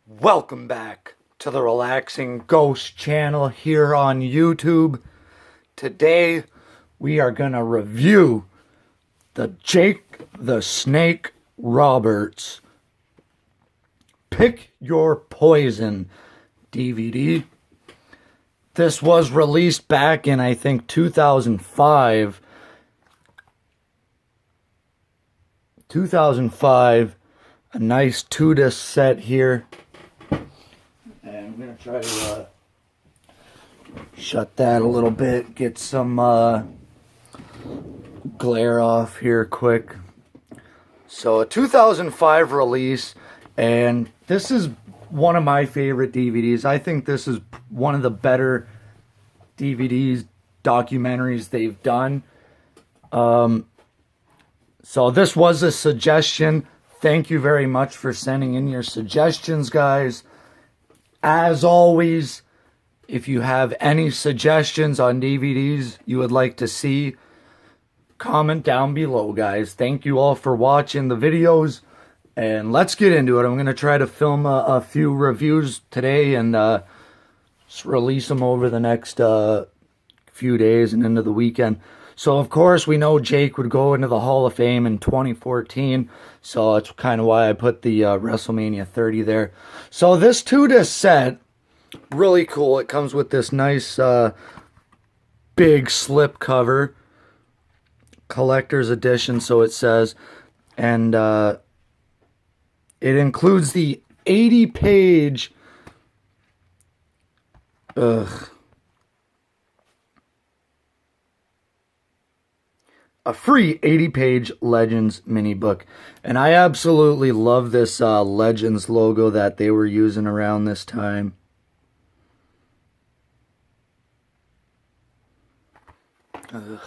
Welcome back to the Relaxing Ghost channel here on YouTube. Today we are going to review the Jake the Snake Roberts Pick Your Poison DVD. This was released back in, I think, 2005. A nice 2-disc set here. And I'm going to try to shut that a little bit, get some glare off here quick. So a 2005 release, and this is one of my favorite DVDs. I think this is one of the better DVDs, documentaries they've done. So this was a suggestion. Thank you very much for sending in your suggestions, guys. As always, if you have any suggestions on DVDs you would like to see, comment down below, guys. Thank you all for watching the videos, and let's get into it. I'm going to try to film a few reviews today and just release them over the next few days and into the weekend. So, of course, we know Jake would go into the Hall of Fame in 2014, so that's kind of why I put the WrestleMania 30 there. So this 2-disc set, really cool. It comes with this nice big slip cover, collector's edition, so it says, and it includes the 80-page, a free 80-page Legends mini book. And I absolutely love this Legends logo that they were using around this time. You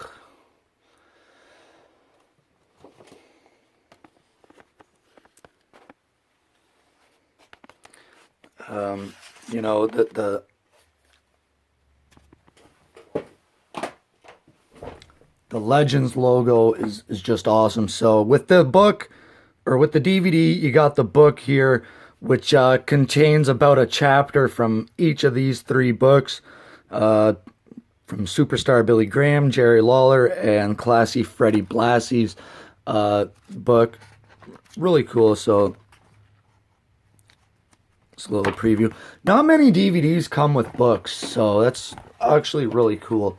know, the Legends logo is just awesome. So with the book, or with the DVD, you got the book here, which contains about a chapter from each of these 3 books, from Superstar Billy Graham, Jerry Lawler, and Classy Freddie Blassie's book. Really cool. So it's a little preview. Not many DVDs come with books, so that's actually really cool.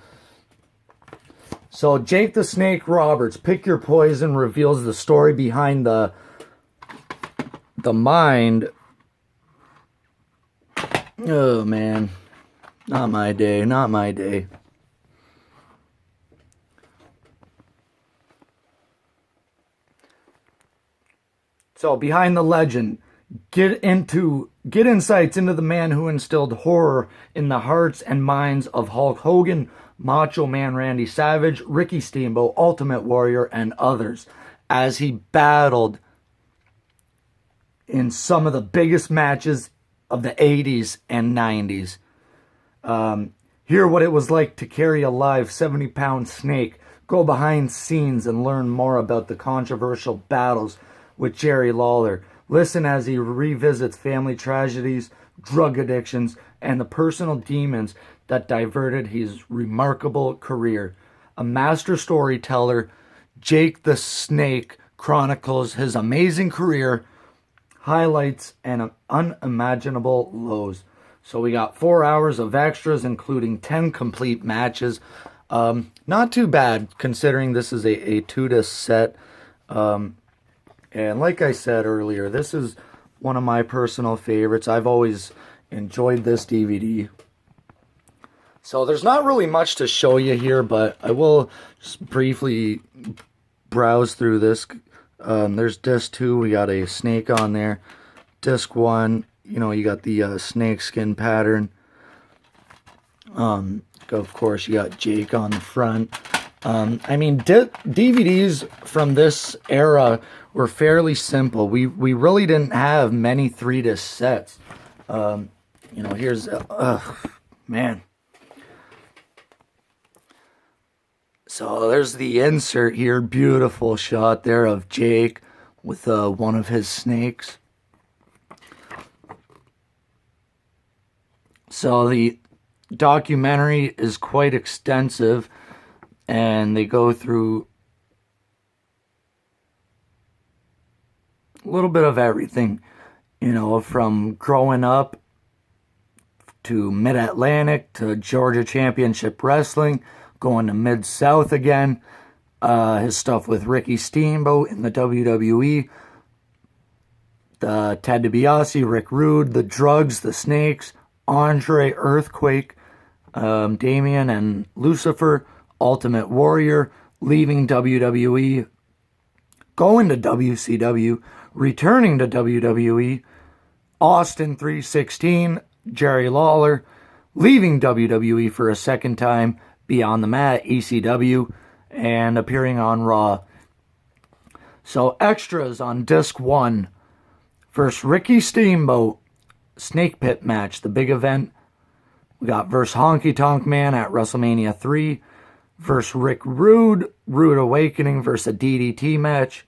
So, Jake the Snake Roberts, Pick Your Poison, reveals the story behind the mind. Oh, man. Not my day, not my day. So, behind the legend, get insights into the man who instilled horror in the hearts and minds of Hulk Hogan, Macho Man Randy Savage, Ricky Steamboat, Ultimate Warrior, and others, as he battled in some of the biggest matches of the 80s and 90s. Hear what it was like to carry a live 70-pound snake, go behind scenes and learn more about the controversial battles with Jerry Lawler. Listen as he revisits family tragedies, drug addictions, and the personal demons that diverted his remarkable career. A master storyteller, Jake the Snake chronicles his amazing career, highlights, and unimaginable lows. So we got 4 hours of extras, including 10 complete matches. Not too bad, considering this is a 2-disc set. And like I said earlier, this is one of my personal favorites. I've always enjoyed this DVD. So there's not really much to show you here, but I will just briefly browse through this. There's disc 2, we got a snake on there. Disc 1, you know, you got the snake skin pattern. Of course, you got Jake on the front. I mean, DVDs from this era were fairly simple. We really didn't have many 3-disc sets. You know, here's, man. So there's the insert here. Beautiful shot there of Jake with one of his snakes. So the documentary is quite extensive, and they go through a little bit of everything, you know, from growing up to Mid-Atlantic to Georgia Championship Wrestling, going to Mid-South again, his stuff with Ricky Steamboat in the WWE, the Ted DiBiase, Rick Rude, the Drugs, the Snakes, Andre, Earthquake, Damien and Lucifer, Ultimate Warrior, leaving WWE, going to WCW, returning to WWE, Austin 316, Jerry Lawler, leaving WWE for a second time, Beyond the Mat, ECW, and appearing on Raw. So extras on disc 1. First, Ricky Steamboat, Snake Pit match, the big event. We got versus Honky Tonk Man at WrestleMania 3. Versus Rick Rude, Rude Awakening versus a DDT match.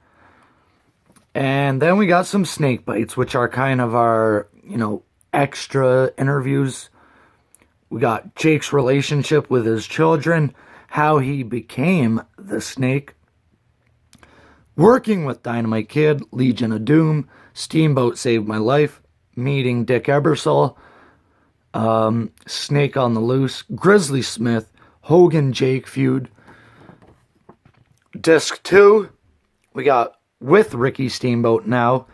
And then we got some snake bites, which are kind of our, you know, extra interviews. We got Jake's relationship with his children, how he became the Snake, working with Dynamite Kid, Legion of Doom, Steamboat Saved My Life, meeting Dick Ebersol, Snake on the Loose, Grizzly Smith, Hogan Jake feud. Disc 2, we got with Ricky Steamboat now,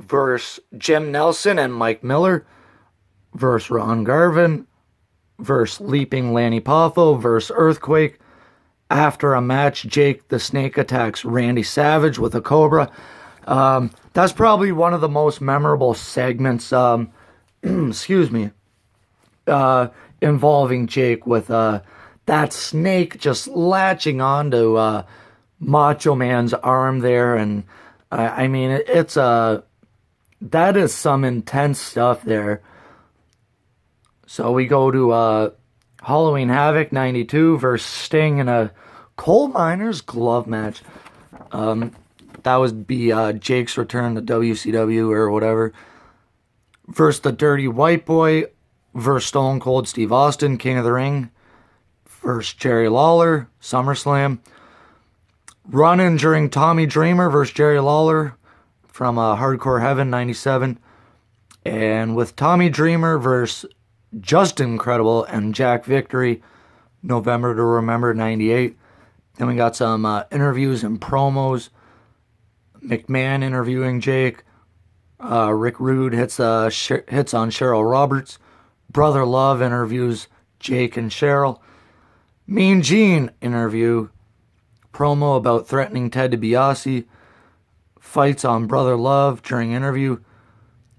versus Jim Nelson and Mike Miller, versus Ron Garvin, versus Leaping Lanny Poffo, versus Earthquake. After a match, Jake the Snake attacks Randy Savage with a Cobra. That's probably one of the most memorable segments, excuse me, involving Jake, with that snake just latching onto Macho Man's arm there. And I mean, that is some intense stuff there. So we go to Halloween Havoc 92 versus Sting in a coal miner's glove match. That would be Jake's return to WCW or whatever. Versus the Dirty White Boy versus Stone Cold Steve Austin, King of the Ring. Versus Jerry Lawler, SummerSlam. Run-in during Tommy Dreamer versus Jerry Lawler from Hardcore Heaven 97. And with Tommy Dreamer versus Just Incredible and Jack Victory, November to Remember 98. Then we got some interviews and promos. McMahon interviewing Jake. Rick Rude hits on Cheryl Roberts. Brother Love interviews Jake and Cheryl. Mean Gene interview. Promo about threatening Ted DiBiase. Fights on Brother Love during interview.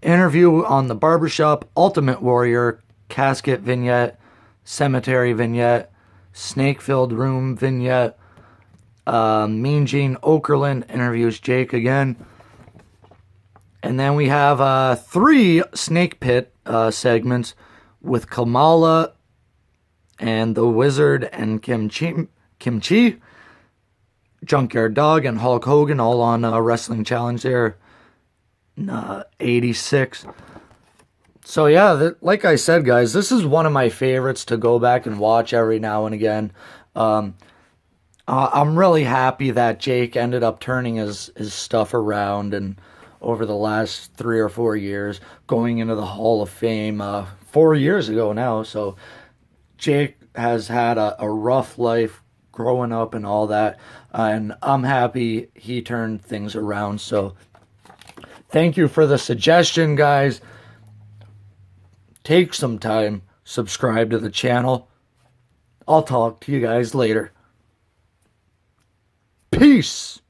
Interview on the Barbershop. Ultimate Warrior. Casket vignette. Cemetery vignette. Snake-filled room vignette. Mean Gene Okerlund interviews Jake again. And then we have 3 Snake Pit segments with Kamala and the Wizard and Kim Chi, Junkyard Dog and Hulk Hogan, all on Wrestling Challenge there in 86. So yeah, like I said, guys, this is one of my favorites to go back and watch every now and again. I'm really happy that Jake ended up turning his stuff around, and over the last 3 or 4 years, going into the Hall of Fame 4 years ago now. So Jake has had a rough life growing up and all that, and I'm happy he turned things around. So thank you for the suggestion, guys. Take some time, subscribe to the channel. I'll talk to you guys later. Peace.